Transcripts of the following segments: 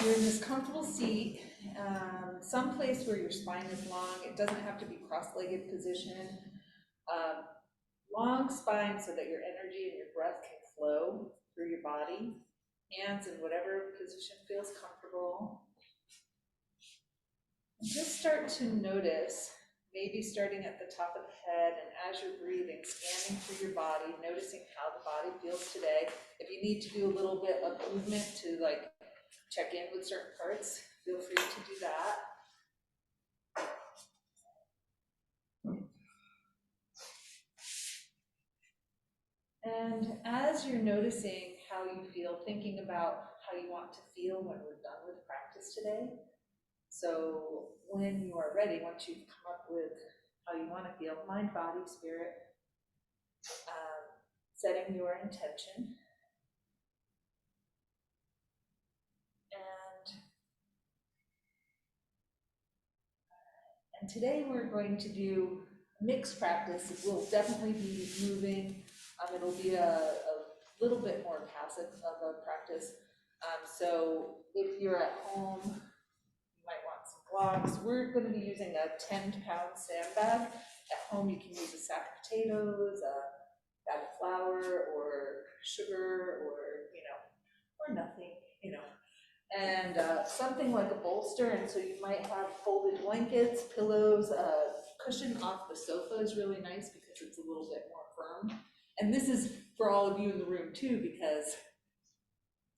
you're in this comfortable seat, someplace where your spine is long. It doesn't have to be cross-legged position. Long spine so that your energy and your breath can flow through your body. Hands in whatever position feels comfortable. And just start to notice, maybe starting at the top of the head, and as you're breathing, scanning through your body, noticing how the body feels today. If you need to do a little bit of movement to like check in with certain parts, feel free to do that. And as you're noticing how you feel, thinking about how you want to feel when we're done with practice today. So when you are ready, once you've come up with how you want to feel, mind, body, spirit, setting your intention. And today we're going to do mixed practice. We'll definitely be moving. It'll be a little bit more passive of a practice. So if you're at home, you might want some blocks. We're going to be using a 10-pound sandbag. At home, you can use a sack of potatoes, a bag of flour, or sugar, or nothing, and something like a bolster. And so you might have folded blankets, pillows, cushion off the sofa is really nice because it's a little bit more firm. And this is for all of you in the room too, because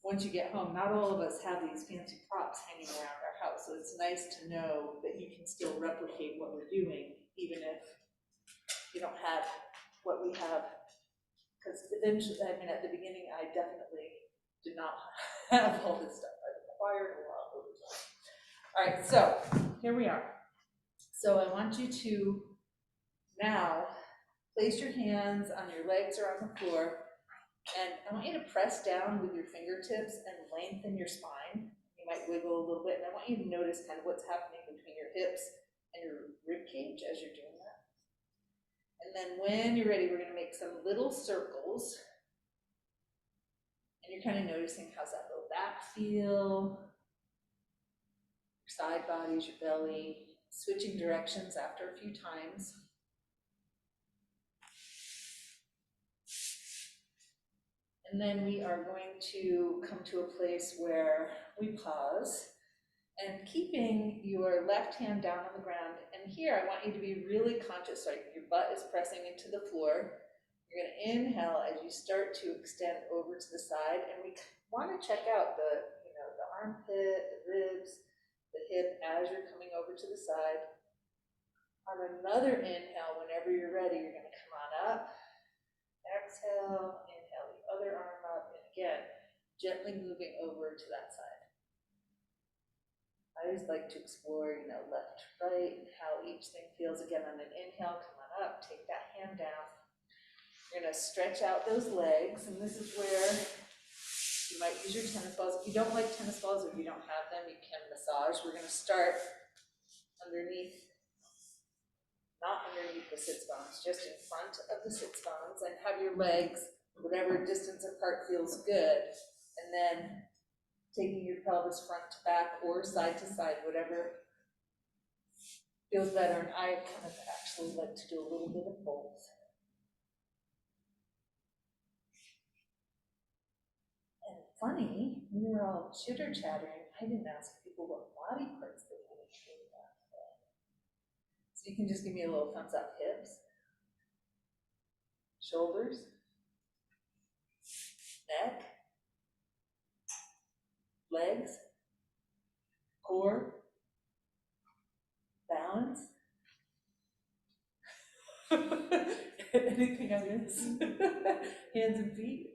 once you get home, not all of us have these fancy props hanging around our house. So it's nice to know that you can still replicate what we're doing, even if you don't have what we have. Because eventually, at the beginning, I definitely did not have all this stuff. I acquired a lot over time. All right, so here we are. So I want you to now place your hands on your legs or on the floor, and I want you to press down with your fingertips and lengthen your spine. You might wiggle a little bit, and I want you to notice kind of what's happening between your hips and your rib cage as you're doing that. And then when you're ready, we're going to make some little circles. And you're kind of noticing, how's that low back feel? Your side bodies, your belly, switching directions after a few times. And then we are going to come to a place where we pause, and keeping your left hand down on the ground. And here I want you to be really conscious, so your butt is pressing into the floor. You're going to inhale as you start to extend over to the side, and we want to check out the armpit, the ribs, the hip as you're coming over to the side. On another inhale, whenever you're ready, you're going to come on up. Exhale, inhale the other arm up, and again, gently moving over to that side. I always like to explore, left, right, how each thing feels. Again, on an inhale, come on up, take that hand down. You're going to stretch out those legs, and this is where you might use your tennis balls. If you don't like tennis balls, or if you don't have them, you can massage. We're going to start underneath, not underneath the sits bones, just in front of the sits bones, and have your legs whatever distance apart feels good, and then taking your pelvis front to back or side to side, whatever feels better. And I kind of actually like to do a little bit of both. And funny, we were all chitter chattering. I didn't ask people what body parts they wanted to do that today. So you can just give me a little thumbs up. Hips, shoulders, neck, legs, core, balance. Anything I miss? Hands and feet.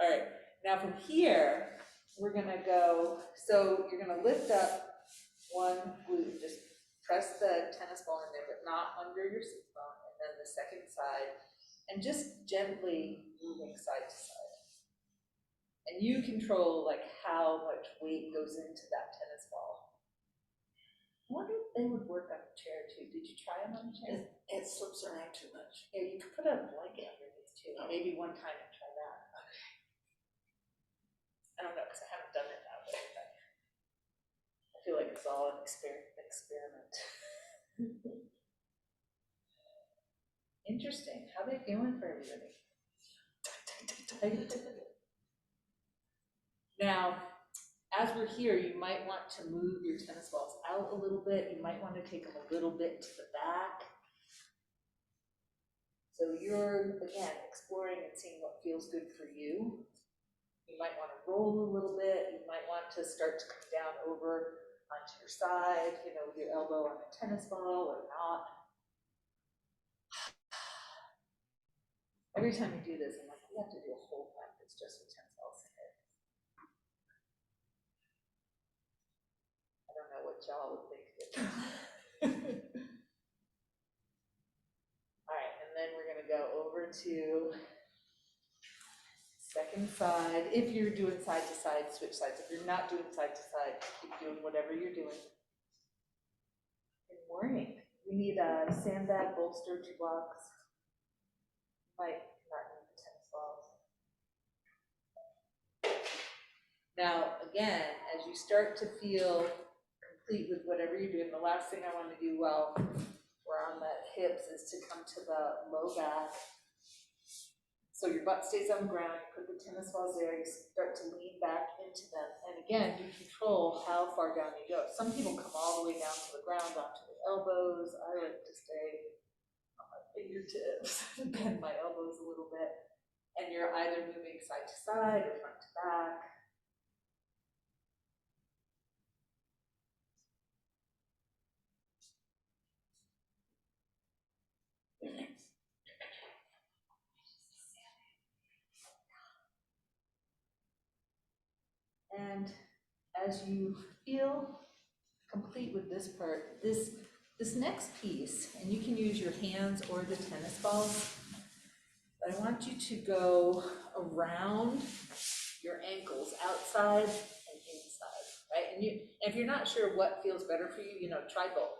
All right, now from here, we're gonna go, so you're gonna lift up one glute, just press the tennis ball in there, but not under your sit bone, and then the second side, and just gently moving side to side. And you control how much weight goes into that tennis ball. I wonder if they would work on a chair too. Did you try them on a chair? It slips around too much. Yeah, you could put a blanket underneath too. Oh. Maybe one time and try that. Okay. I don't know, because I haven't done it that way. But all an experiment. Interesting. How are they feeling for everybody? Now, as we're here, you might want to move your tennis balls out a little bit. You might want to take them a little bit to the back. So you're, again, exploring and seeing what feels good for you. You might want to roll a little bit. You might want to start to come down over onto your side, you know, with your elbow on a tennis ball or not. Every time you do this, I'm like, we have to do a whole practice just with tennis balls. I don't know what y'all would think. All right, and then we're gonna go over to second side. If you're doing side to side, switch sides. If you're not doing side to side, keep doing whatever you're doing. Good morning. We need a sandbag, bolster, 2 blocks. Might not need the tennis balls. Now, again, as you start to feel complete with whatever you're doing, the last thing I want to do while we're on the hips is to come to the low back. So your butt stays on the ground, you put the tennis balls there, you start to lean back into them. And again, you control how far down you go. Some people come all the way down to the ground, onto the elbows. I like to stay on my fingertips, bend my elbows a little bit. And you're either moving side to side or front to back. And as you feel complete with this part, this next piece, and you can use your hands or the tennis balls, but I want you to go around your ankles, outside and inside, right? And if you're not sure what feels better for you, you know, try both.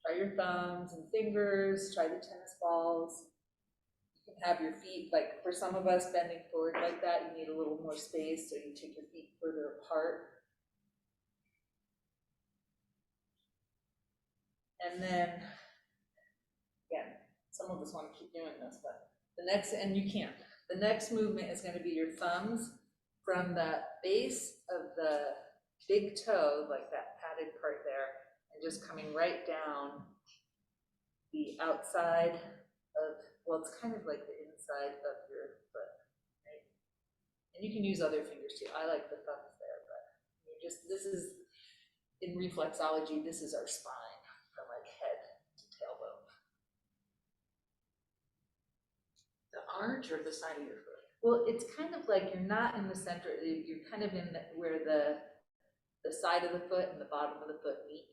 Try your thumbs and fingers, try the tennis balls. You can have your feet, like for some of us bending forward like that, you need a little more space, so you take your feet further apart. And then, again, some of us want to keep doing this, but the next, and you can't, the next movement is going to be your thumbs from the base of the big toe, like that padded part there, and just coming right down the outside of, well, it's kind of like the inside of your foot, right? And you can use other fingers too. I like the thumbs there, but you just, this is, in reflexology, this is our spine from like head to tailbone. The arch or the side of your foot? Well, it's kind of like you're not in the center, you're kind of in the, where the side of the foot and the bottom of the foot meet.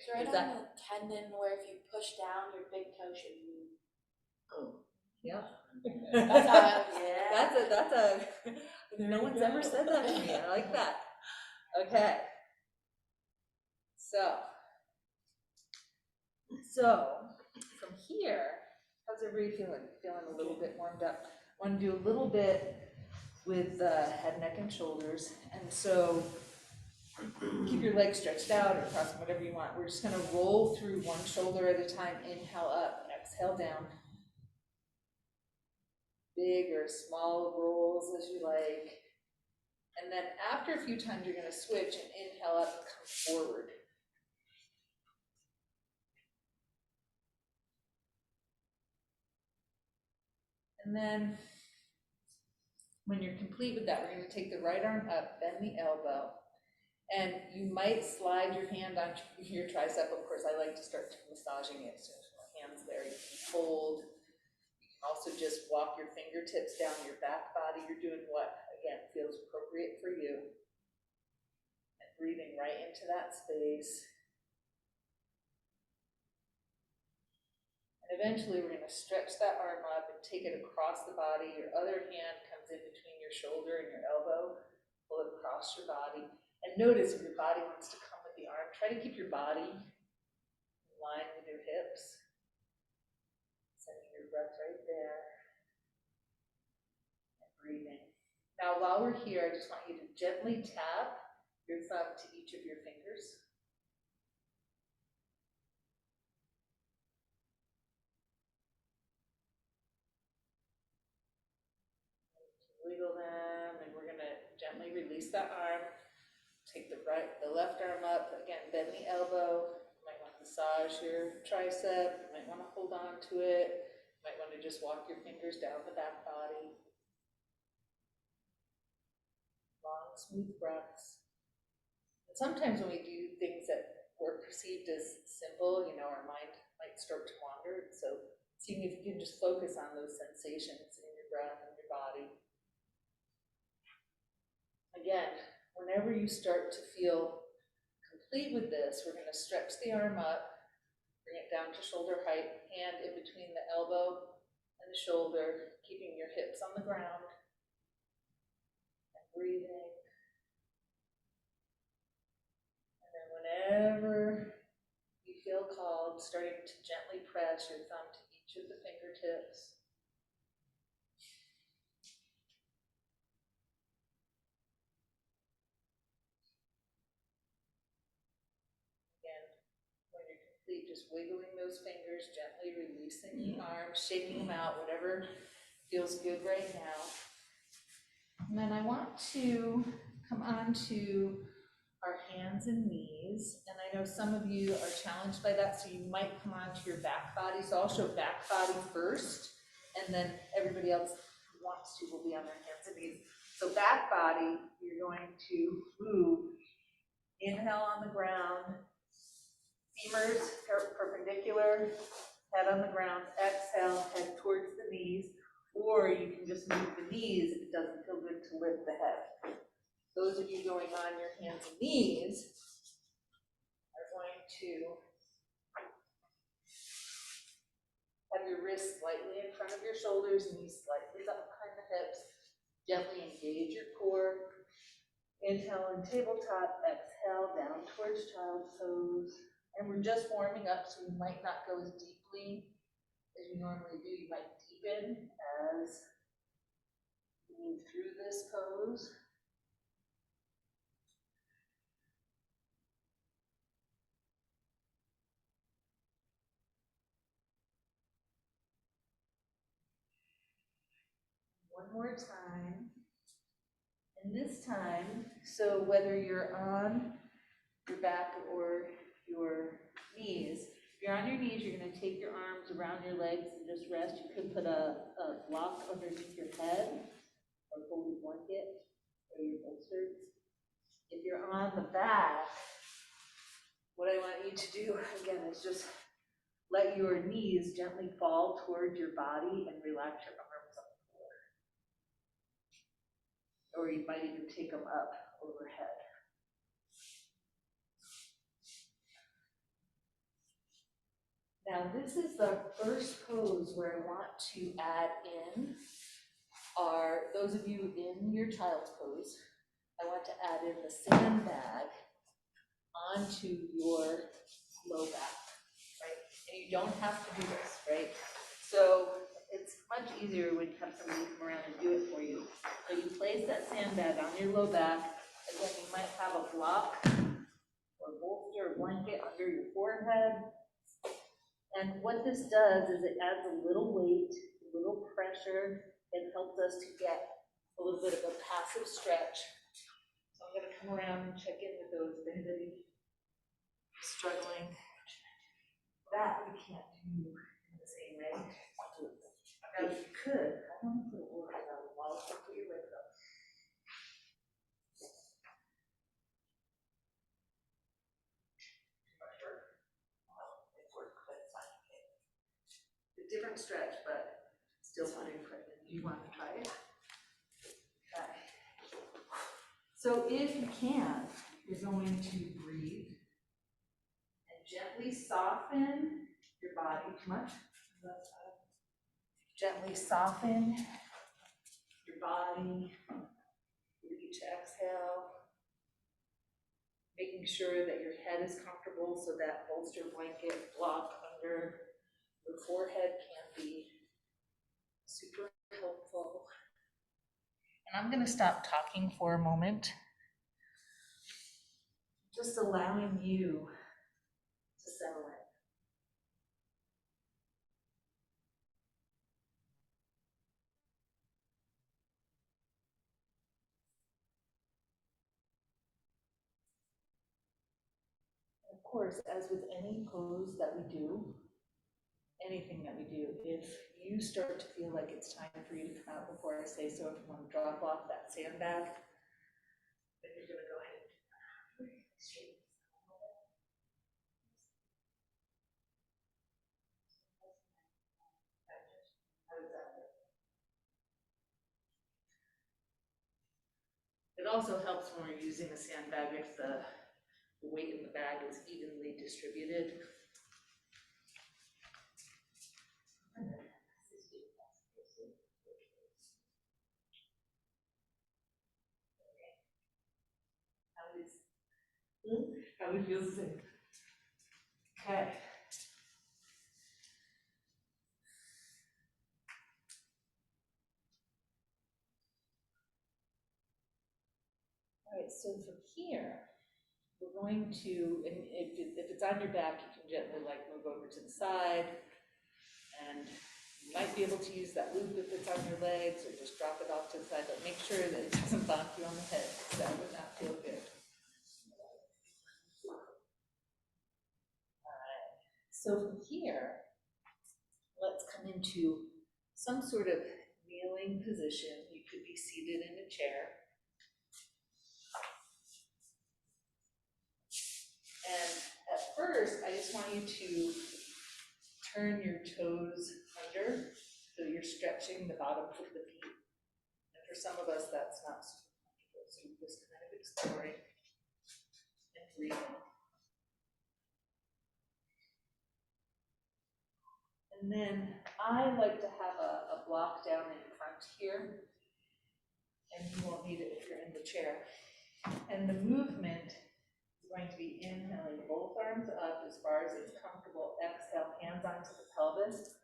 So right on the tendon where if you push down, your big toe should move. Oh. Yeah. That's how, yeah. That's a, no one's ever said that to me. I like that. Okay. So from here, how's everybody feeling? Feeling a little bit warmed up? I want to do a little bit with the head, neck, and shoulders. And so keep your legs stretched out or cross them, whatever you want. We're just going to roll through one shoulder at a time. Inhale up, exhale down. Big or small rolls as you like. And then after a few times, you're going to switch and inhale up and come forward. And then when you're complete with that, we're going to take the right arm up, bend the elbow, and you might slide your hand on your tricep. Of course, I like to start massaging it, so my hand's there. You can hold. You can also just walk your fingertips down your back body. You're doing what, again, feels appropriate for you. And breathing right into that space. And eventually we're going to stretch that arm up and take it across the body. Your other hand comes in between your shoulder and your elbow. Pull it across your body. And notice if your body wants to come with the arm, try to keep your body in line with your hips. Sending your breath right there. And breathing. Now while we're here, I just want you to gently tap your thumb to each of your fingers. release that arm. Take the left arm up, again, bend the elbow. You might want to massage your tricep, you might want to hold on to it. You might want to just walk your fingers down the back body. Long, smooth breaths. And sometimes when we do things that were perceived as simple, our mind might start to wander. So seeing if you can just focus on those sensations in your breath and your body. Again, whenever you start to feel complete with this, we're going to stretch the arm up, bring it down to shoulder height, hand in between the elbow and the shoulder, keeping your hips on the ground, and breathing. And then whenever you feel called, starting to gently press your thumb to each of the fingertips. Just wiggling those fingers, gently releasing the arms, shaking them out, whatever feels good right now. And then I want to come on to our hands and knees. And I know some of you are challenged by that, so you might come on to your back body. So I'll show back body first, and then everybody else who wants to will be on their hands and knees. So back body, you're going to move. Inhale on the ground. Femurs perpendicular, head on the ground. Exhale, head towards the knees, or you can just move the knees if it doesn't feel good to lift the head. Those of you going on your hands and knees are going to have your wrists slightly in front of your shoulders, knees slightly up behind the hips. Gently engage your core. Inhale in tabletop, exhale down towards child's pose. And we're just warming up, so you might not go as deeply as you normally do. You might deepen as you move through this pose. One more time. And this time, so whether you're on your back or your knees, if you're on your knees, you're going to take your arms around your legs and just rest. You could put a block underneath your head or hold a blanket or your bolsters. If you're on the back, what I want you to do, again, is just let your knees gently fall towards your body and relax your arms on the floor. Or you might even take them up overhead. Now, this is the first pose where I want to add in those of you in your child's pose, I want to add in the sandbag onto your low back, right? And you don't have to do this, right? So it's much easier when you have somebody come around and do it for you. So you place that sandbag on your low back. Again, you might have a block or bolster or blanket under your forehead. And what this does is it adds a little weight, a little pressure. It helps us to get a little bit of a passive stretch. So I'm going to come around and check in with those. If anybody is struggling, that we can't do in the same way. Now, if you could, I want to put a word on the wall, so put your legs up. A different stretch, but still putting pressure. Do you want to try it? Okay. So if you can, you're going to breathe and gently soften your body. Too much? Gently soften your body with each exhale. Making sure that your head is comfortable so that bolster blanket block under your forehead can be super helpful. And I'm going to stop talking for a moment, just allowing you to settle in. course, as with any pose that we do, anything that we do, if you start to feel like it's time for you to come out before I say so, if you want to drop off that sandbag, then you're gonna go ahead and do that. How does that work? It also helps when we're using a sandbag if the weight in the bag is evenly distributed. How we feel safe. Okay. All right, so from here, we're going to, and if it's on your back, you can gently like move over to the side, and you might be able to use that loop if it's on your legs, or just drop it off to the side, but make sure that it doesn't bonk you on the head, because that would not feel good. All right, so from here, let's come into some sort of kneeling position. You could be seated in a chair. And at first, I just want you to turn your toes under, so you're stretching the bottoms of the feet. And for some of us, that's not super comfortable, so you're just kind of exploring and breathing. And then I like to have a block down in front here, and you won't need it if you're in the chair. And the movement is going to be inhaling both arms up as far as it's comfortable. Exhale, hands onto the pelvis,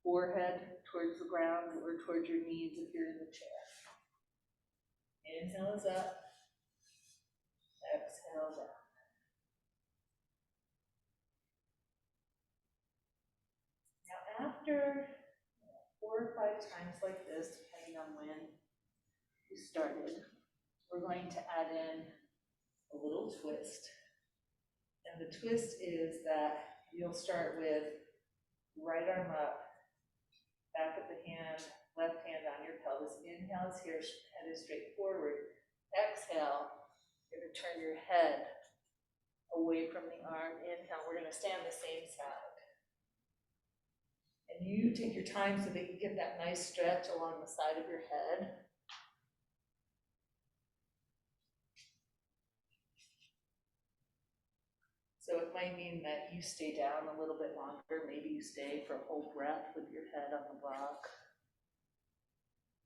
forehead towards the ground or towards your knees if you're in the chair. Inhale is up, exhale down. Now after 4 or 5 times like this, depending on when you started, we're going to add in a little twist. And the twist is that you'll start with right arm up, back of the hand, left hand on your pelvis. Inhale is here, head is straight forward. Exhale, you're going to turn your head away from the arm. Inhale, we're going to stand the same side. And you take your time so that you get that nice stretch along the side of your head. So it might mean that you stay down a little bit longer. Maybe you stay for a whole breath with your head on the block,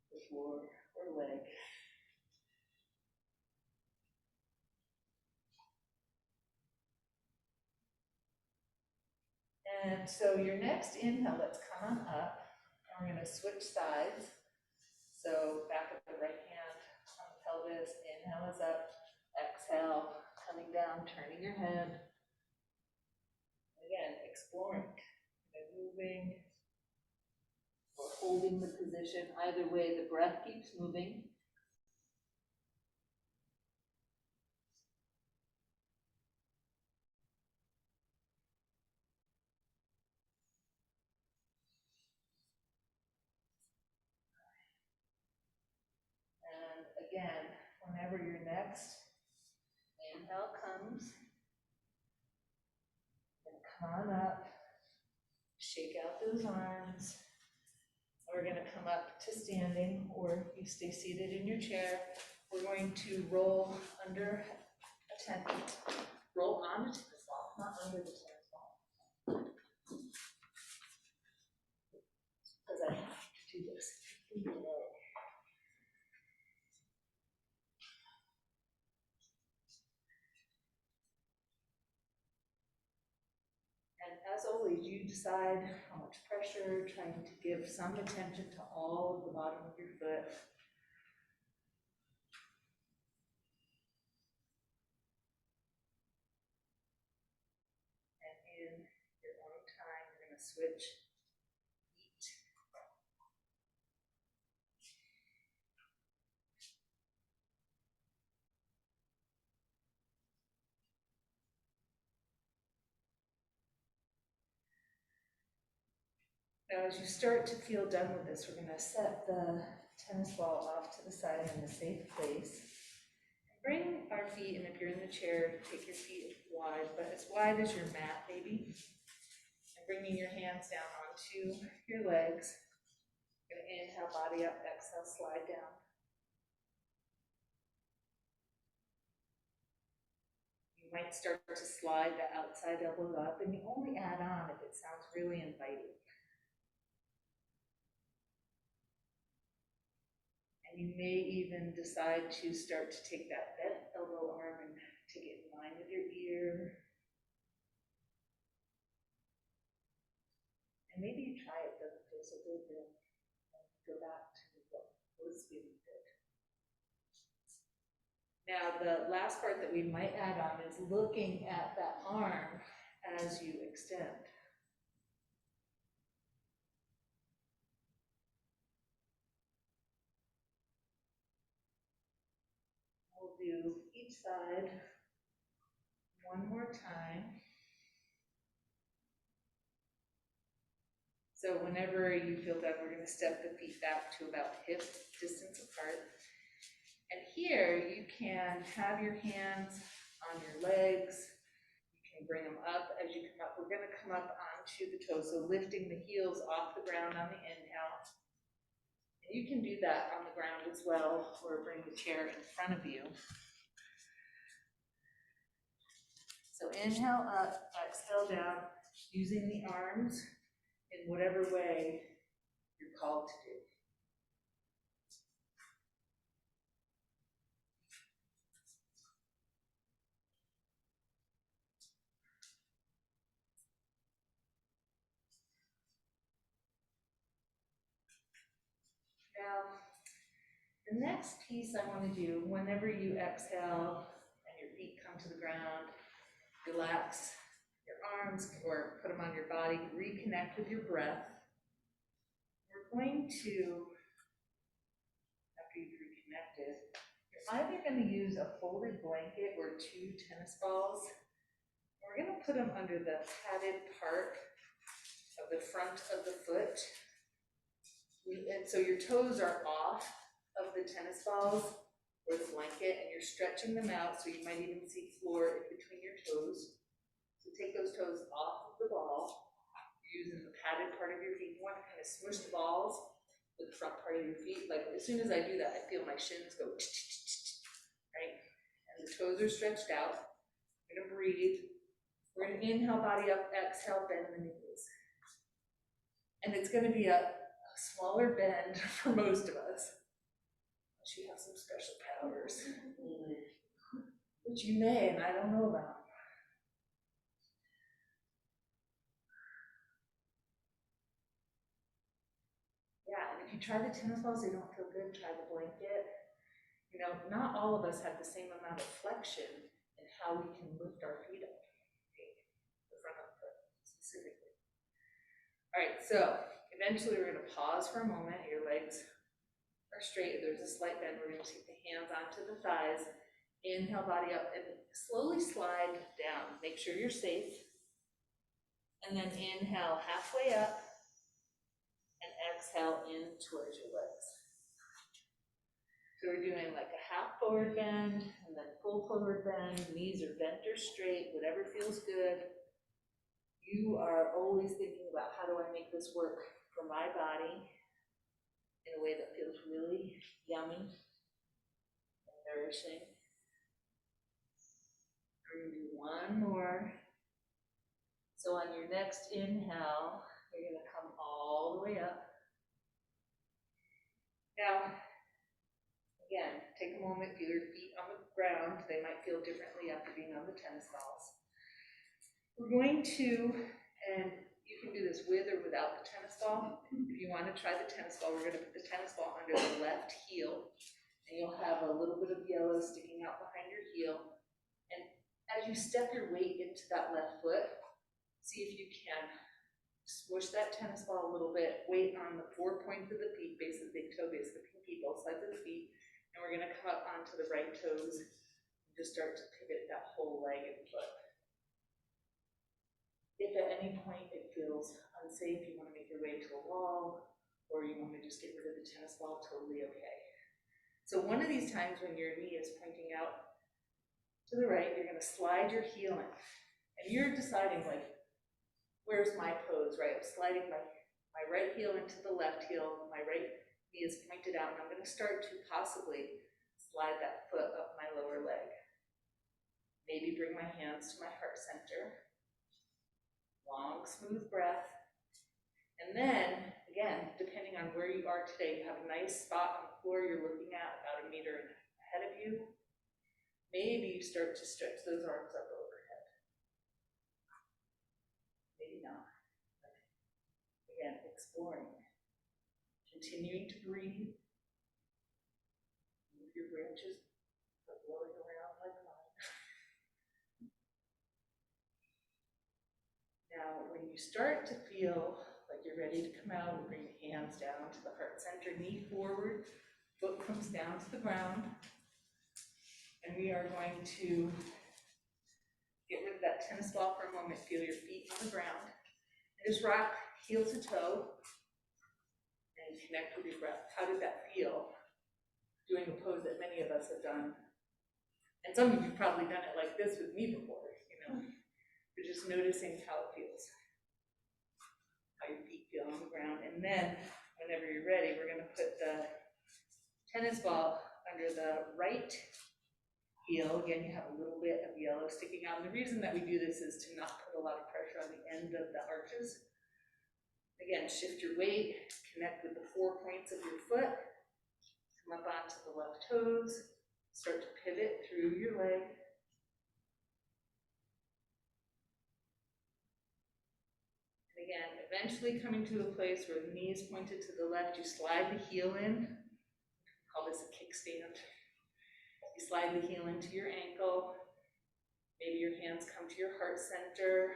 the floor, or leg. And so your next inhale, let's come on up, and we're going to switch sides. So back of the right hand on the pelvis, inhale is up, exhale, coming down, turning your head. Again, exploring, moving or holding the position. Either way, the breath keeps moving. And again, whenever your next inhale comes, and come on up, shake out those arms. We're going to come up to standing, or you stay seated in your chair. We're going to roll under a tennis, roll on a tennis ball, not under the tennis ball. Because I have to do this. And as always, you decide how much pressure, trying to give some attention to all of the bottom of your foot. And in your own time, you're going to switch feet. Now, as you start to feel done with this, we're gonna set the tennis ball off to the side in a safe place. Bring our feet, and if you're in the chair, take your feet wide, but as wide as your mat, maybe. And bringing your hands down onto your legs. Gonna inhale, body up, exhale, slide down. You might start to slide the outside elbow up, and you only add on if it sounds really inviting. And you may even decide to start to take that bent elbow arm and take it in line with your ear. And maybe you try it, doesn't feel so good, then go back to what was feeling good. Now, the last part that we might add on is looking at that arm as you extend. We'll do each side one more time. So whenever you feel done, we're going to step the feet back to about hip distance apart. And here you can have your hands on your legs. You can bring them up as you come up. We're going to come up onto the toes, so lifting the heels off the ground on the inhale. And you can do that on the ground as well, or bring the chair in front of you. So inhale up, exhale down, using the arms in whatever way you're called to do. Now, the next piece I want to do, whenever you exhale and your feet come to the ground, relax your arms or put them on your body, reconnect with your breath. We're going to, after you've reconnected, you're either going to use a folded blanket or 2 tennis balls. We're going to put them under the padded part of the front of the foot. And so your toes are off of the tennis balls or the blanket, and you're stretching them out, so you might even see floor in between your toes. So take those toes off of the ball. You're using the padded part of your feet. You want to kind of smush the balls with the front part of your feet. Like as soon as I do that, I feel my shins go, right? And the toes are stretched out. We're gonna breathe. We're gonna inhale, body up, exhale, bend the knees. And it's gonna be a smaller bend for most of us. Unless you have some special powers. Which you may, and I don't know about. Yeah, and if you try the tennis balls, they don't feel good, try the blanket. You know, not all of us have the same amount of flexion in how we can lift our feet up, the front of the foot specifically. All right, so eventually we're gonna pause for a moment. Your legs are straight, there's a slight bend. We're gonna take the hands onto the thighs, inhale, body up, and slowly slide down. Make sure you're safe. And then inhale halfway up, and exhale in towards your legs. So we're doing like a half forward bend, and then full forward bend. Knees are bent or straight, whatever feels good. You are always thinking about, how do I make this work for my body in a way that feels really yummy and nourishing. We're gonna do one more. So on your next inhale, you're gonna come all the way up. Now, again, take a moment, feel your feet on the ground. They might feel differently after being on the tennis balls. We're going to, and you can do this with or without the tennis ball. If you want to try the tennis ball, we're going to put the tennis ball under the left heel, and you'll have a little bit of yellow sticking out behind your heel. And as you step your weight into that left foot, see if you can smush that tennis ball a little bit, weight on the 4 points of the feet, base of the big toe, base of the pinky, both sides of the feet, and we're going to come up onto the right toes and just start to pivot that whole leg and foot. If at any point it feels unsafe, you wanna make your way to a wall, or you wanna just get rid of the tennis ball, totally okay. So one of these times when your knee is pointing out to the right, you're gonna slide your heel in. And you're deciding like, where's my pose, right? I'm sliding my right heel into the left heel, my right knee is pointed out, and I'm gonna start to possibly slide that foot up my lower leg. Maybe bring my hands to my heart center. Long, smooth breath. And then, again, depending on where you are today, you have a nice spot on the floor you're looking at about 1 meter ahead of you. Maybe you start to stretch those arms up overhead. Maybe not. Again, exploring. Continuing to breathe. Move your branches blowing around like mine. Now, when you start to feel like you're ready to come out, bring your hands down to the heart center, knee forward, foot comes down to the ground. And we are going to get rid of that tennis ball for a moment. Feel your feet on the ground. And just rock heel to toe and connect with your breath. How did that feel? Doing a pose that many of us have done. And some of you have probably done it like this with me before, But just noticing how it feels. How your feet feel on the ground. And then, whenever you're ready, we're going to put the tennis ball under the right heel. Again, you have a little bit of yellow sticking out. And the reason that we do this is to not put a lot of pressure on the end of the arches. Again, shift your weight, connect with the 4 points of your foot, come up onto the left toes, start to pivot through your leg. And again, eventually coming to a place where the knee is pointed to the left, you slide the heel in. We call this a kickstand. You slide the heel into your ankle. Maybe your hands come to your heart center.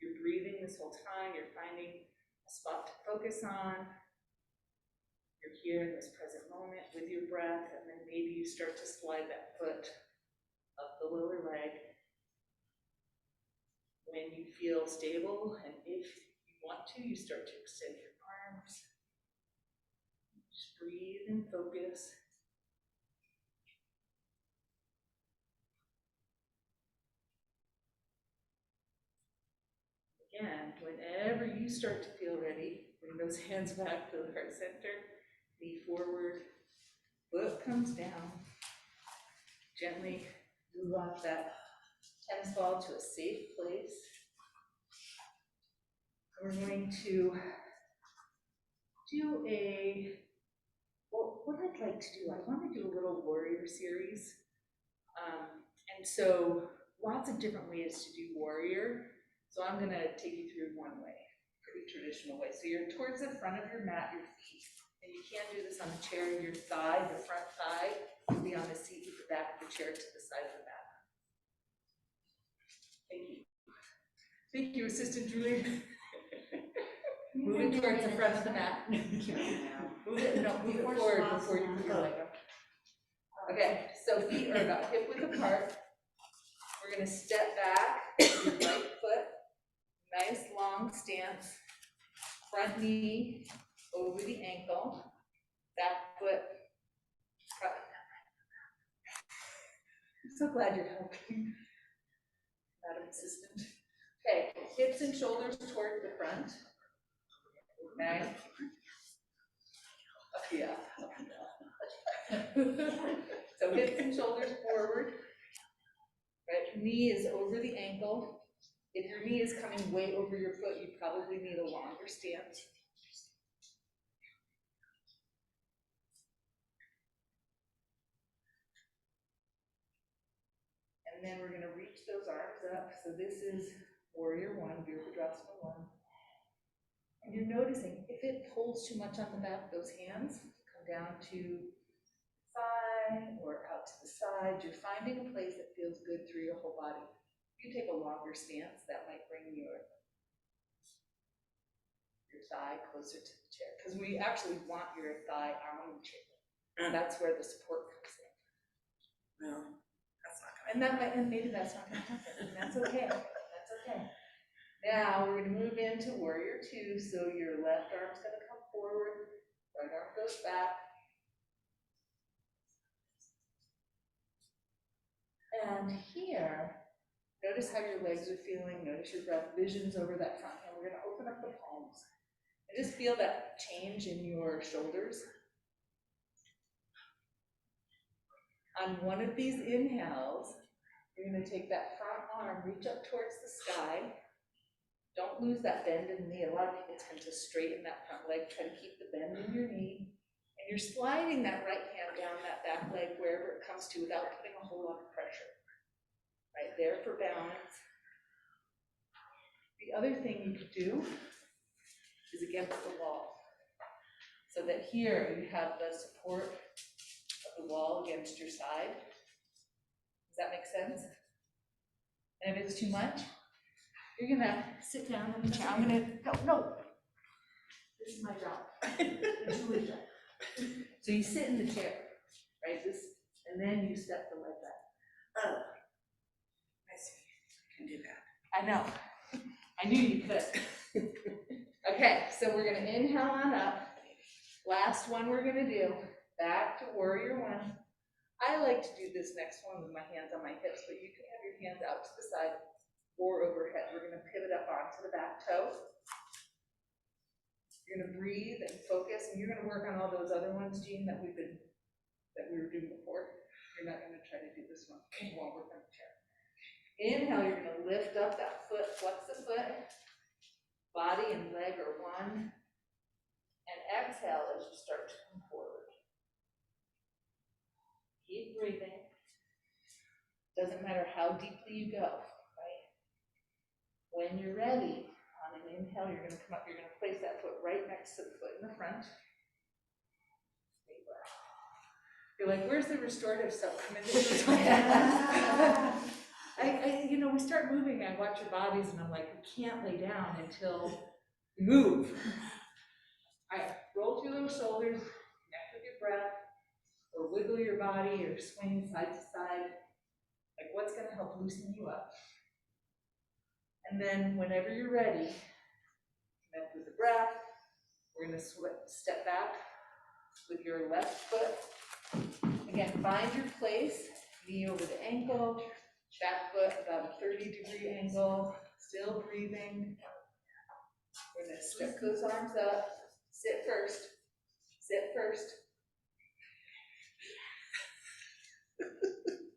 You're breathing this whole time. You're finding a spot to focus on. You're here in this present moment with your breath, and then maybe you start to slide that foot up the lower leg. When you feel stable, and if you want to, you start to extend your arms. Just breathe and focus. Again, whenever you start to feel ready, bring those hands back to the heart center, knee forward, foot comes down. Gently move off that tennis ball to a safe place. We're going to do what I'd like to do, I want to do a little warrior series. And so lots of different ways to do warrior. So I'm going to take you through one way, pretty traditional way. So you're towards the front of your mat, your feet, and you can do this on the chair. Your thigh, the front thigh, will be on the seat with the back of the chair to the side of the mat. Thank you. Thank you, Assistant Julie. Move it towards the front of the mat. Move it forward before you put your leg up. Okay, so feet are about hip width apart. We're going to step back with your right foot. Nice long stance, front knee over the ankle, back foot front. I'm so glad you're helping, Madam Assistant. Okay, hips and shoulders toward the front. Nice. Yeah. So hips and shoulders forward. Right, knee is over the ankle. If your knee is coming way over your foot, you probably need a longer stance. And then we're going to reach those arms up. So this is Warrior 1, Virabhadrasana 1. And you're noticing if it pulls too much on the back of those hands, come down to thigh or out to the side. You're finding a place that feels good through your whole body. If you take a longer stance, that might bring your thigh closer to the chair, because we actually want your thigh on the chair. And that's where the support comes in. Well, that's not And that might, and maybe that's not going to happen. And that's okay. That's okay. Now we're gonna move into warrior two, so your left arm's gonna come forward, right arm goes back. And here, notice how your legs are feeling, notice your breath, visions over that front hand. We're gonna open up the palms. And just feel that change in your shoulders. On one of these inhales, you're gonna take that front arm, reach up towards the sky. Don't lose that bend in the knee. A lot of people tend to straighten that front leg, try to keep the bend in your knee. And you're sliding that right hand down that back leg wherever it comes to without putting a whole lot of pressure. Right there for balance. The other thing you could do is against the wall. So that here you have the support of the wall against your side. Does that make sense? And if it's too much, you're gonna sit down in the chair. I'm gonna, no. This is my job. It's Julie's job. So you sit in the chair, right? And then you step the leg back. Oh, I see. I can do that. I know. I knew you could. Okay, so we're gonna inhale on up. Last one we're gonna do. Back to warrior one. I like to do this next one with my hands on my hips, but you can have your hands out to the side or overhead. We're gonna pivot up onto the back toe. You're gonna breathe and focus, and you're gonna work on all those other ones, Jean, that we were doing before. You're not gonna try to do this one. You won't work on the chair. Inhale, you're gonna lift up that foot, flex the foot. Body and leg are one. And exhale as you start to come forward. Keep breathing. Doesn't matter how deeply you go, right? When you're ready, on an inhale, you're gonna come up, you're gonna place that foot right next to the foot in the front. Big breath. You're like, where's the restorative stuff coming into we start moving, I watch your bodies and I'm like, we can't lay down until you move. All right, roll through those shoulders, connect with your breath, or wiggle your body or swing side to side. Like what's gonna help loosen you up? And then whenever you're ready, connect with the breath. We're gonna step back with your left foot. Again, find your place, knee over the ankle, back foot about a 30-degree angle, still breathing. We're gonna step those arms up, sit first, sit first.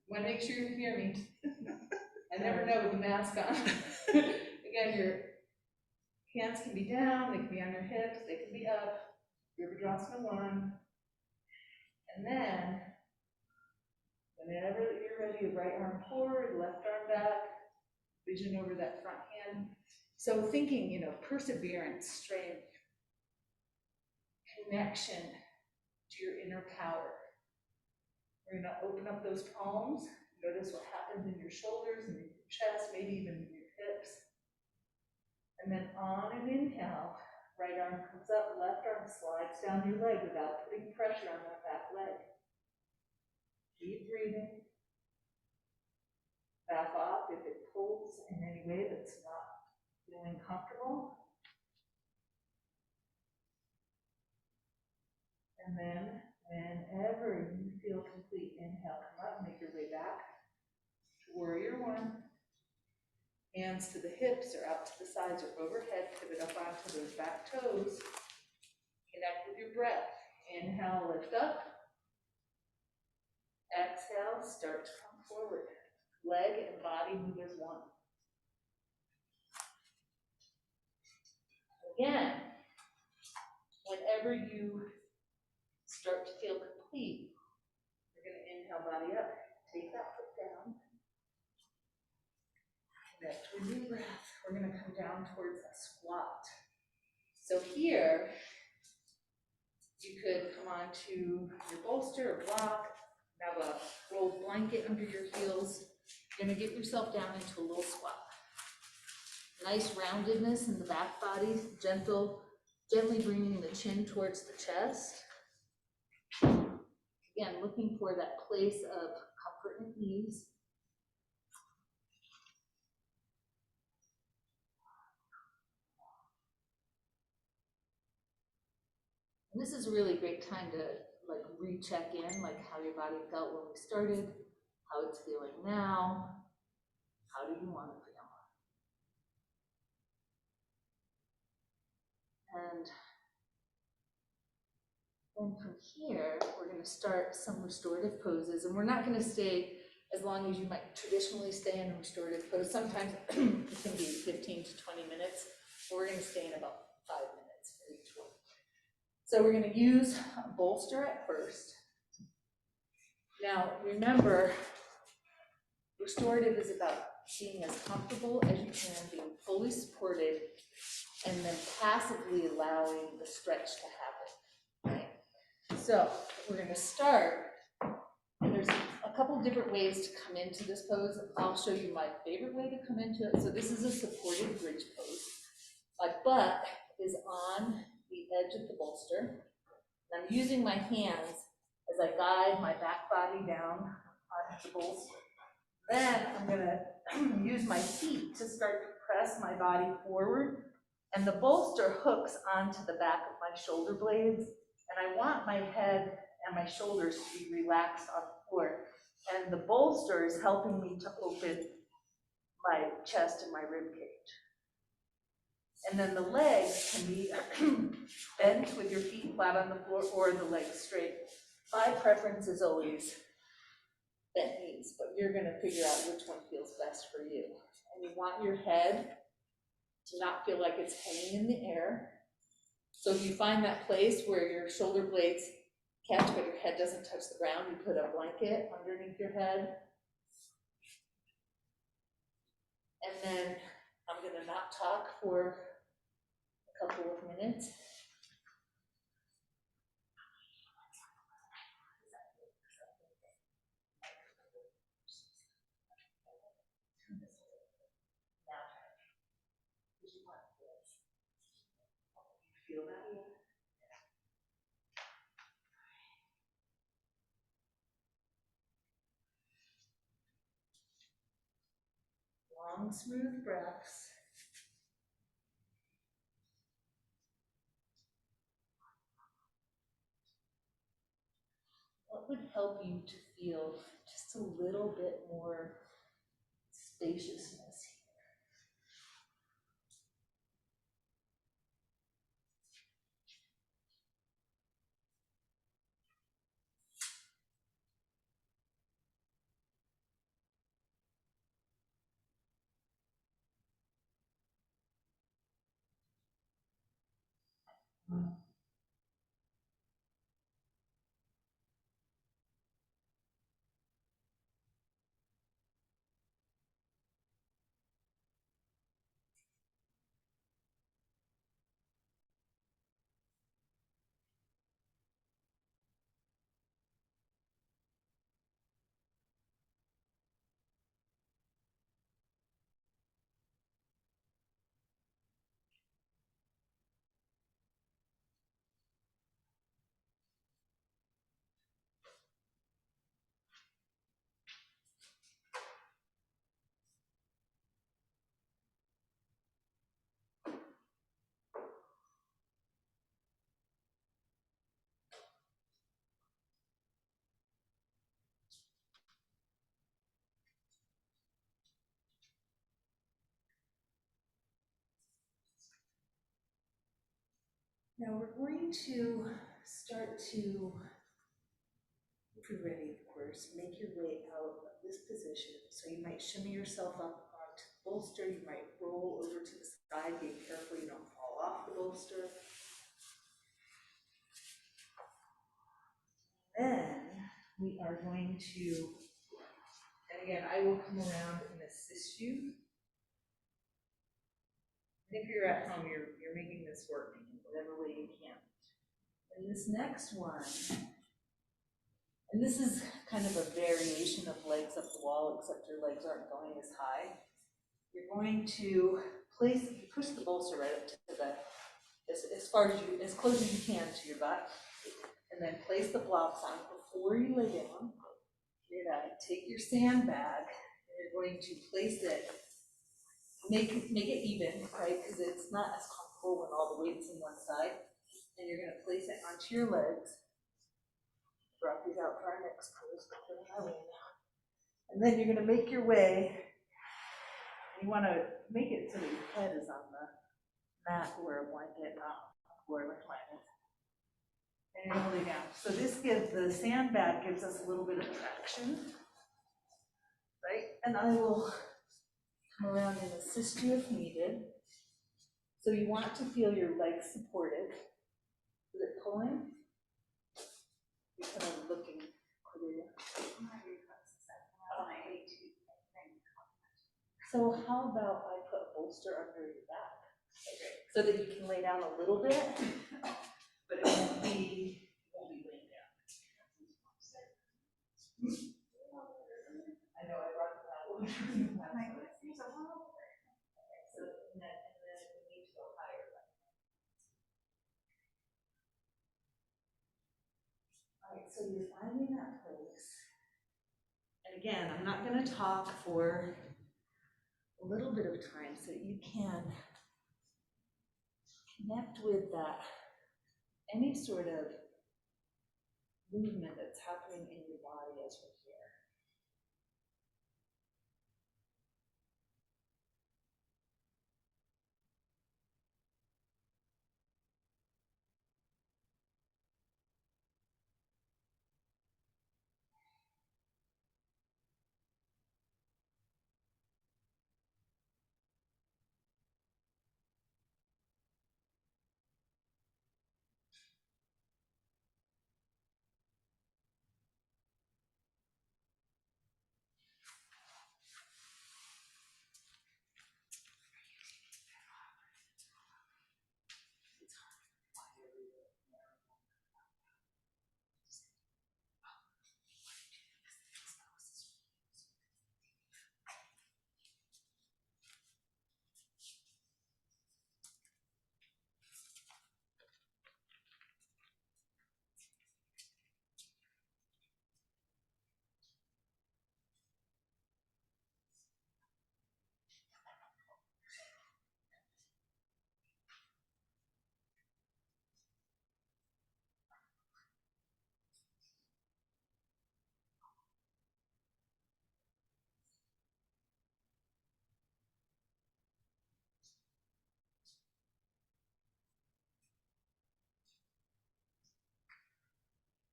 Want to make sure you hear me. I never know with the mask on. Again, your hands can be down, they can be on your hips, they can be up. Virabhadrasana 1. And then, whenever you're ready, right arm forward, left arm back, vision over that front hand. So thinking, perseverance, strength, connection to your inner power. We're gonna open up those palms. Notice what happens in your shoulders and in your chest, maybe even in your hips. And then on an inhale, right arm comes up, left arm slides down your leg without putting pressure on that back leg. Keep breathing. Back off if it pulls in any way that's not feeling comfortable. And then, whenever you feel complete, inhale, come up, make your way back to warrior one. Hands to the hips or out to the sides or overhead, pivot up onto those back toes. Connect with your breath. Inhale, lift up. Exhale, start to come forward. Leg and body move as one. Again, whenever you start to feel complete, you're going to inhale, body up, take that foot down. Connect with your breath. We're going to come down towards a squat. So here, you could come onto your bolster or block, have a rolled blanket under your heels. You're going to get yourself down into a little squat. Nice roundedness in the back body, gently bringing the chin towards the chest. Again, looking for that place of comfort and ease. this is a really great time to like recheck in, like how your body felt when we started, how it's feeling now, how do you want to feel? And then from here, we're going to start some restorative poses, and we're not going to stay as long as you might traditionally stay in a restorative pose. Sometimes it can be 15 to 20 minutes, but we're going to stay in about 5 minutes for each one. So we're going to use a bolster at first. Now, remember, restorative is about being as comfortable as you can, being fully supported, and then passively allowing the stretch to happen, right? So we're going to start, and there's a couple different ways to come into this pose. I'll show you my favorite way to come into it. So this is a supported bridge pose. My butt is on the edge of the bolster, and I'm using my hands as I guide my back body down onto the bolster. Then I'm going to use my feet to start to press my body forward, and the bolster hooks onto the back of my shoulder blades, and I want my head and my shoulders to be relaxed on the floor, and the bolster is helping me to open my chest and my rib cage. And then the legs can be bent with your feet flat on the floor or the legs straight. My preference is always bent knees, but you're going to figure out which one feels best for you. And you want your head to not feel like it's hanging in the air. So if you find that place where your shoulder blades catch but your head doesn't touch the ground, you put a blanket underneath your head. And then I'm going to not talk for a couple of minutes. Feel that? Long, smooth breaths. What would help you to feel just a little bit more spaciousness here? Now we're going to start to, if you're ready, of course, make your way out of this position. So you might shimmy yourself up onto the bolster. You might roll over to the side, being careful you don't fall off the bolster. Then we are going to, and again, I will come around and assist you. And if you're at home, you're making this work in whatever way you can. And this next one, and this is kind of a variation of legs up the wall, except your legs aren't going as high. You're going to push the bolster right up to the, as close as you can to your butt, and then place the blocks on before you lay down. You're gonna take your sandbag, and you're going to place it, make it even, right? Because it's not as comfortable when all the weight's in one side. And you're gonna place it onto your legs. Drop these out for our next pose, but put my way now. And then you're gonna make your way. You wanna make it so that your head is on the mat or a blanket, not where mine is. And you're gonna lay down. So this gives, the sandbag gives us a little bit of traction, right? And I will come around and assist you if needed. So you want to feel your legs supported. Is it pulling? You're kind of looking clear. So how about I put a bolster under your back? So that you can lay down a little bit, but it won't be laying down. I know I brought it out. So, and then we need to go higher. All right, so you're finding that place. And again, I'm not going to talk for a little bit of time so you can connect with that, any sort of movement that's happening in your body as we're here.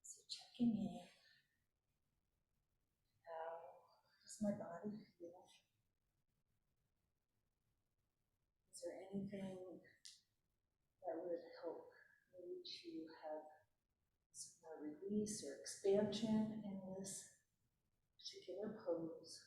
So checking in. How does my body feel? Is there anything that would help me to have some more release or expansion in this particular pose?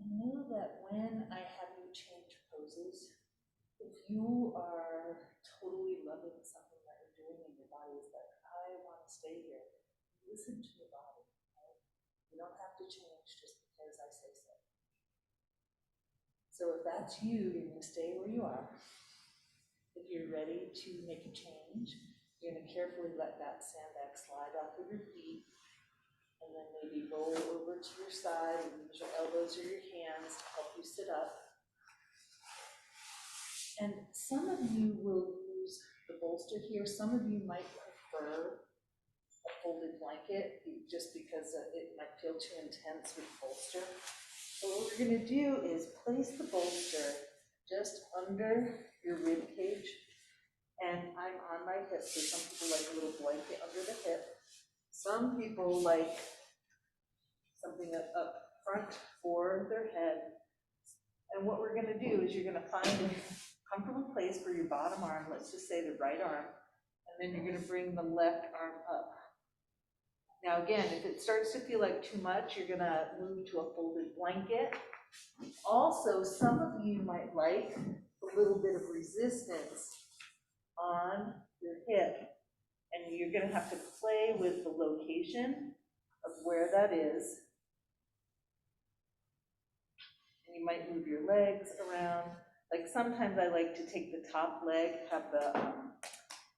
And know that when I have you change poses, if you are totally loving something that you're doing and your body is like, I want to stay here, listen to your body. Right? You don't have to change just because I say so. So if that's you, you're going to stay where you are. If you're ready to make a change, you're going to carefully let that sandbag slide off of your feet. And then maybe roll over to your side and use your elbows or your hands to help you sit up. And some of you will use the bolster here. Some of you might prefer a folded blanket just because it might feel too intense with the bolster. So what we're going to do is place the bolster just under your rib cage. And I'm on my hip, so some people like a little blanket under the hip. Some people like something up front for their head. And what we're gonna do is you're gonna find a comfortable place for your bottom arm, let's just say the right arm, and then you're gonna bring the left arm up. Now again, if it starts to feel like too much, you're gonna move to a folded blanket. Also, some of you might like a little bit of resistance on your hip. And you're gonna have to play with the location of where that is. And you might move your legs around. Like sometimes I like to take the top leg, have the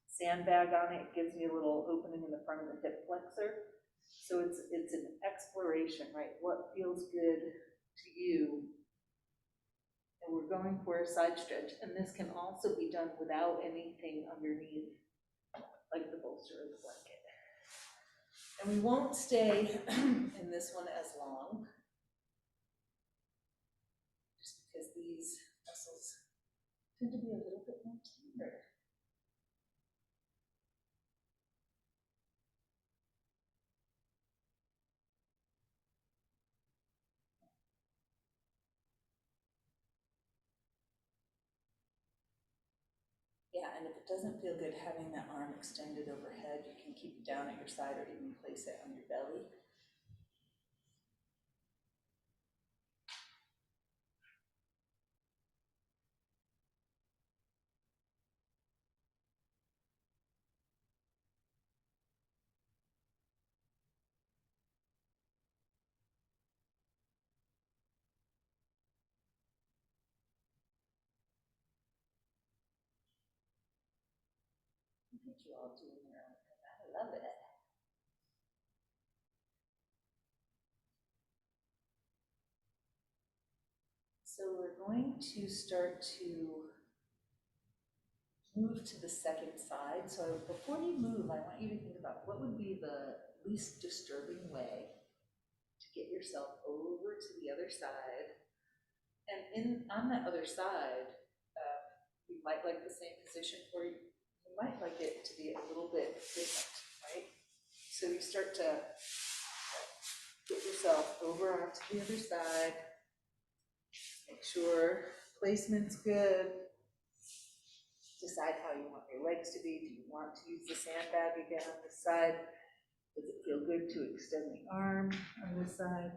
sandbag on it, it gives me a little opening in the front of the hip flexor. So it's an exploration, right? What feels good to you? And we're going for a side stretch, and this can also be done without anything underneath, like the bolster or the blanket. And we won't stay in this one as long, just because these muscles tend to be a little bit more tender. Yeah, and if it doesn't feel good having that arm extended overhead, you can keep it down at your side or even place it on your belly. Look at you all doing your own thing. I love it. So we're going to start to move to the second side. So before you move, I want you to think about what would be the least disturbing way to get yourself over to the other side. And on that other side, you might like the same position, or you might like it to be a little bit different, right? So you start to get yourself over onto the other side. Make sure placement's good. Decide how you want your legs to be. Do you want to use the sandbag again on this side? Does it feel good to extend the arm on this side?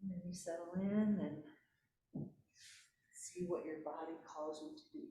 And then you settle in and see what your body calls you to do.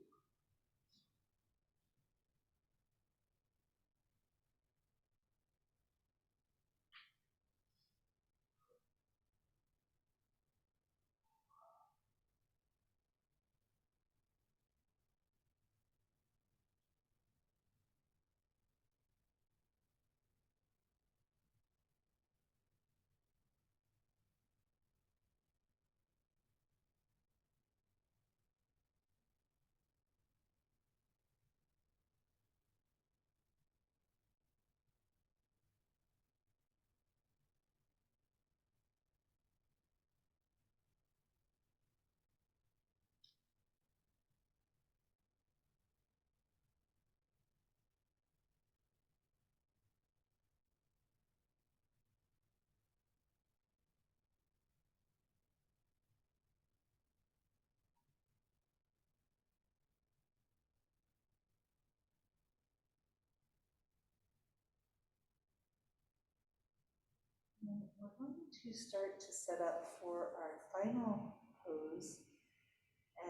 And we're going to start to set up for our final pose,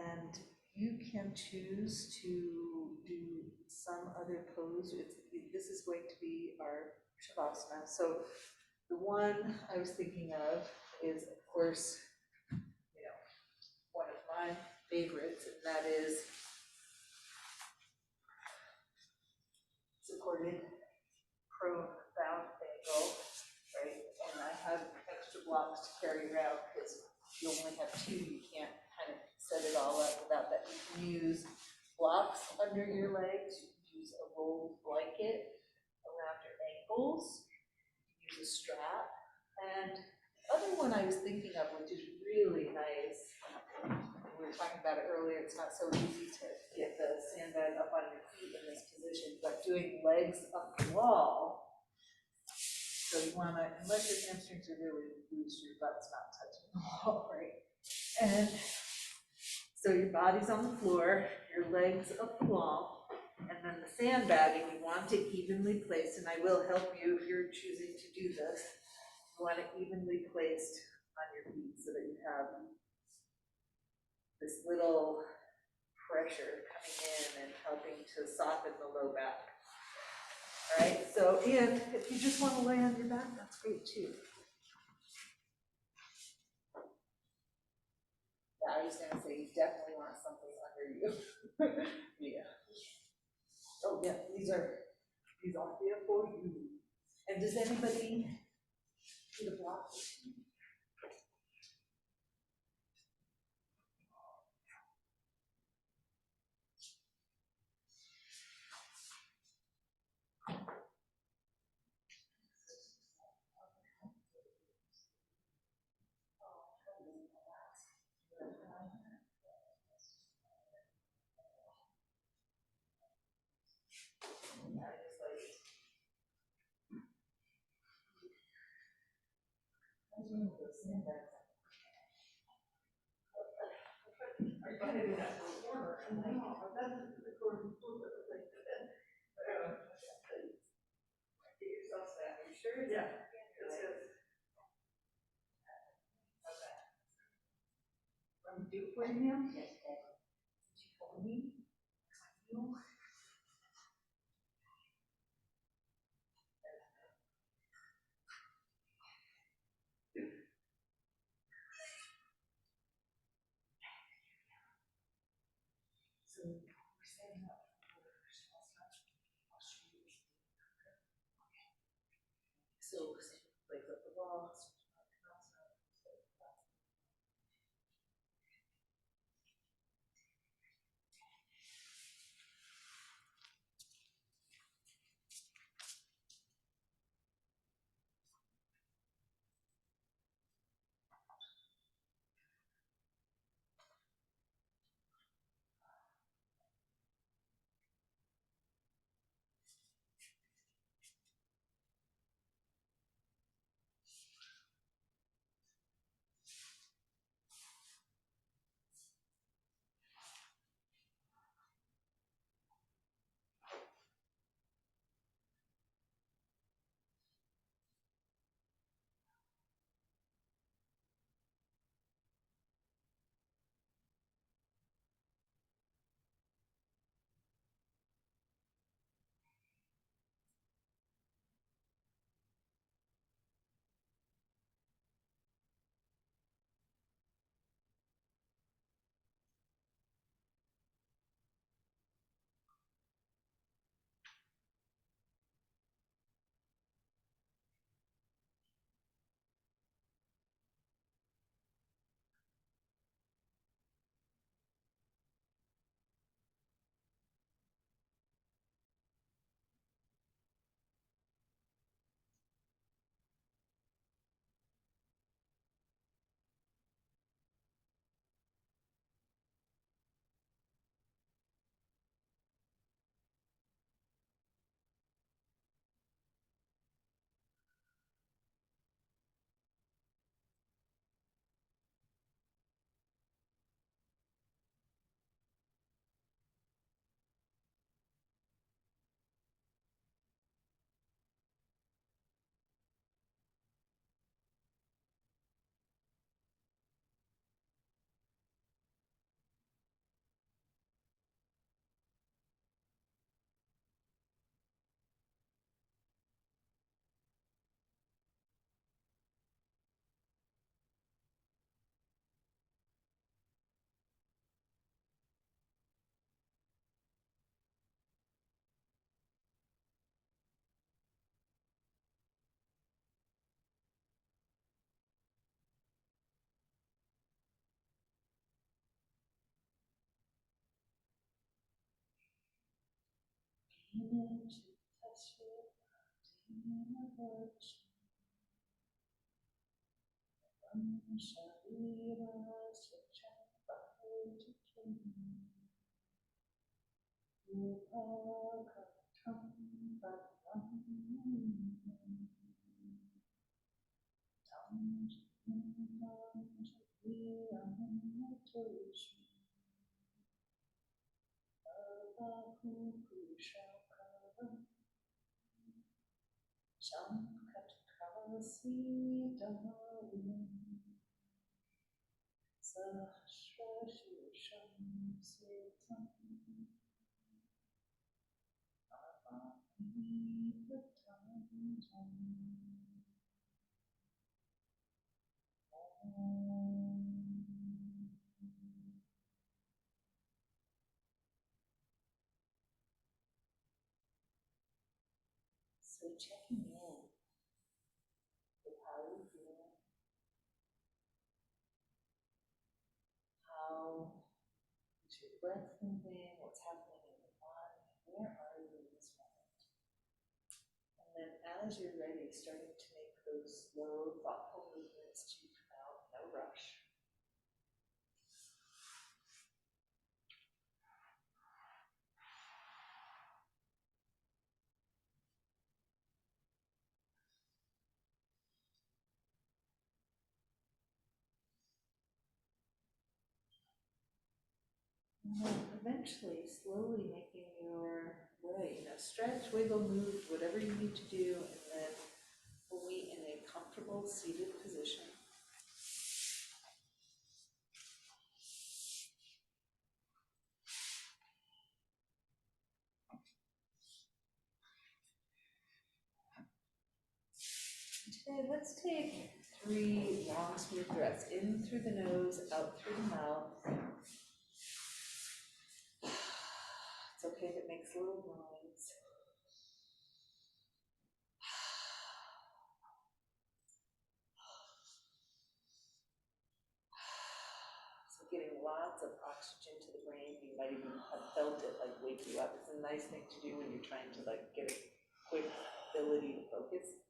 and you can choose to do some other pose. This is going to be our Shavasana. So the one I was thinking of is, of course, one of my favorites, and that is supported prone bound angle, right? And I have extra blocks to carry around because you only have two. You can't kind of set it all up without that. You can use blocks under your legs. You can use a rolled blanket around your ankles. You can use a strap. And the other one I was thinking of, which is really nice, we were talking about it earlier, it's not so easy to get the sandbag up on your feet in this position, but doing legs up the wall. So you want to, unless your hamstrings are really loose, your butt's not touching the wall, right? And so your body's on the floor, your legs up the wall, and then the sandbagging, you want it evenly placed, and I will help you if you're choosing to do this. You want it evenly placed on your feet so that you have feel pressure coming in and helping to soften the low back. All right, so, and if you just want to lay on your back, that's great too. Yeah, I was gonna say, you definitely want something under you. Yeah. Oh, yeah, these are here for you. And does anybody need a block? Are you gonna do that for warmer? No, that's the cord. Get yourself set. Are you sure? Yeah. It's good. Okay. Let me do it for you now? Yes. Did you call me? No. So we're setting up for I'll show you. So like the walls. So checking in with how you're feeling, how is your breath moving, what's happening in your body, where are you in this moment? And then as you're ready, starting to make those slow, thoughtful movements to come out, no rush. And then eventually, slowly making your way, stretch, wiggle, move, whatever you need to do, and then we'll meet in a comfortable seated position. Today, let's take 3 long, smooth breaths in through the nose, out through the mouth. It's okay if it makes a little noise. So getting lots of oxygen to the brain. You might even have felt it like wake you up. It's a nice thing to do when you're trying to like get a quick ability to focus.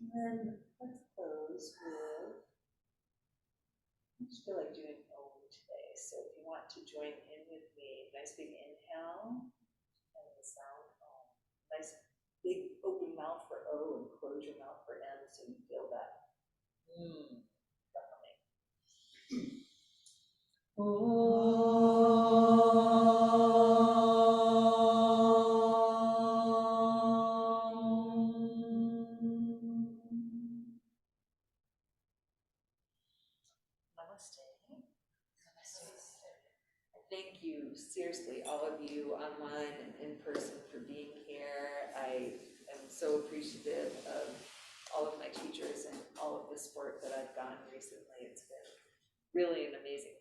And then let's close with, I just feel like doing Om today. So if you want to join in with me, nice big inhale and the sound Om. Nice big open mouth for O and close your mouth for M so you feel that definitely. Namaste. Thank you, seriously, all of you online and in person for being here. I am so appreciative of all of my teachers and all of the support that I've gotten recently. It's been really an amazing